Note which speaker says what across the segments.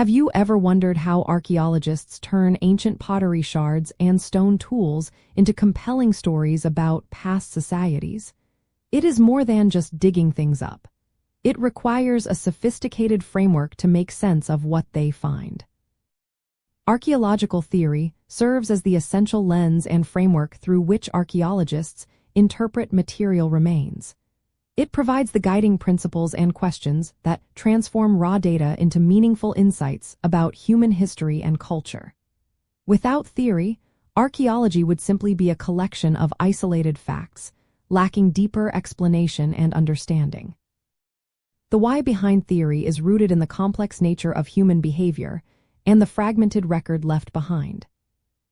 Speaker 1: Have you ever wondered how archaeologists turn ancient pottery shards and stone tools into compelling stories about past societies? It is more than just digging things up. It requires a sophisticated framework to make sense of what they find. Archaeological theory serves as the essential lens and framework through which archaeologists interpret material remains. It provides the guiding principles and questions that transform raw data into meaningful insights about human history and culture. Without theory, archaeology would simply be a collection of isolated facts, lacking deeper explanation and understanding. The why behind theory is rooted in the complex nature of human behavior and the fragmented record left behind.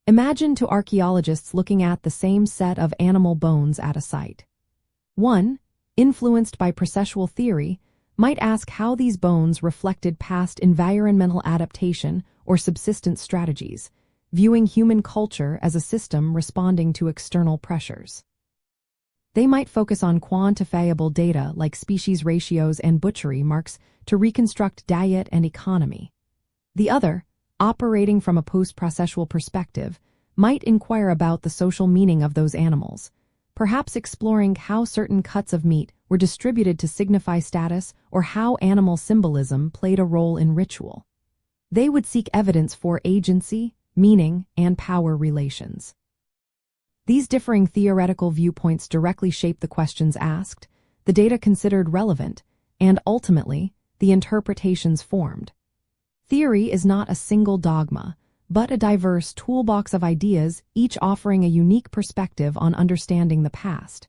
Speaker 1: Imagine two archaeologists looking at the same set of animal bones at a site. One, influenced by processual theory, might ask how these bones reflected past environmental adaptation or subsistence strategies, viewing human culture as a system responding to external pressures. They might focus on quantifiable data like species ratios and butchery marks to reconstruct diet and economy. The other, operating from a post-processual perspective, might inquire about the social meaning of those animals, perhaps exploring how certain cuts of meat were distributed to signify status or how animal symbolism played a role in ritual. They would seek evidence for agency, meaning, and power relations. These differing theoretical viewpoints directly shape the questions asked, the data considered relevant, and ultimately, the interpretations formed. Theory is not a single dogma, but a diverse toolbox of ideas, each offering a unique perspective on understanding the past.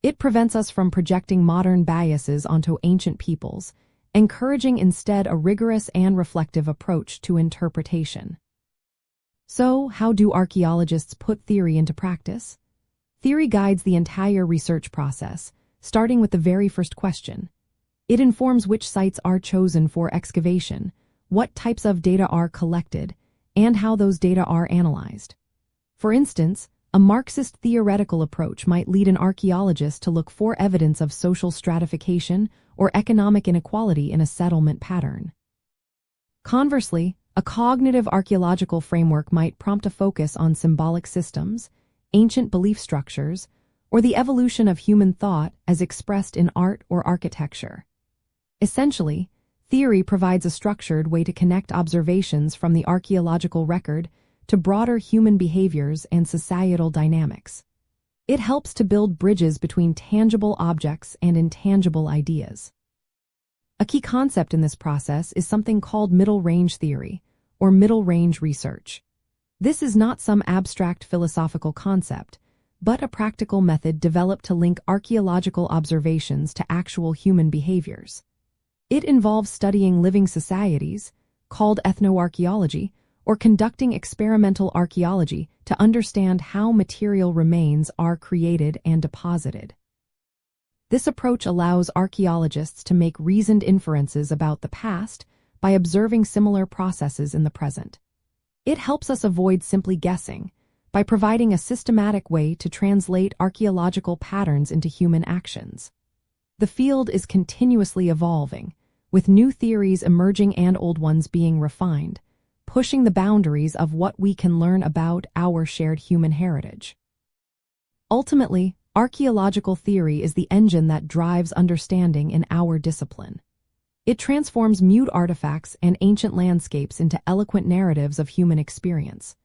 Speaker 1: It prevents us from projecting modern biases onto ancient peoples, encouraging instead a rigorous and reflective approach to interpretation. So, how do archaeologists put theory into practice? Theory guides the entire research process, starting with the very first question. It informs which sites are chosen for excavation, what types of data are collected, and how those data are analyzed. For instance, a Marxist theoretical approach might lead an archaeologist to look for evidence of social stratification or economic inequality in a settlement pattern. Conversely, a cognitive archaeological framework might prompt a focus on symbolic systems, ancient belief structures, or the evolution of human thought as expressed in art or architecture. Essentially, theory provides a structured way to connect observations from the archaeological record to broader human behaviors and societal dynamics. It helps to build bridges between tangible objects and intangible ideas. A key concept in this process is something called middle-range theory, or middle-range research. This is not some abstract philosophical concept, but a practical method developed to link archaeological observations to actual human behaviors. It involves studying living societies, called ethnoarchaeology, or conducting experimental archaeology to understand how material remains are created and deposited. This approach allows archaeologists to make reasoned inferences about the past by observing similar processes in the present. It helps us avoid simply guessing by providing a systematic way to translate archaeological patterns into human actions. The field is continuously evolving, with new theories emerging and old ones being refined, pushing the boundaries of what we can learn about our shared human heritage. Ultimately, archaeological theory is the engine that drives understanding in our discipline. It transforms mute artifacts and ancient landscapes into eloquent narratives of human experience.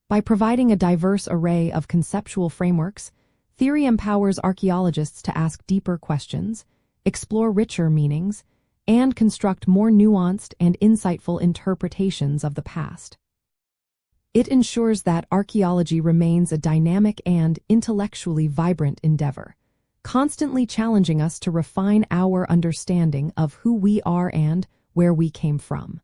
Speaker 1: By providing a diverse array of conceptual frameworks, theory empowers archaeologists to ask deeper questions, explore richer meanings, and construct more nuanced and insightful interpretations of the past. It ensures that archaeology remains a dynamic and intellectually vibrant endeavor, constantly challenging us to refine our understanding of who we are and where we came from.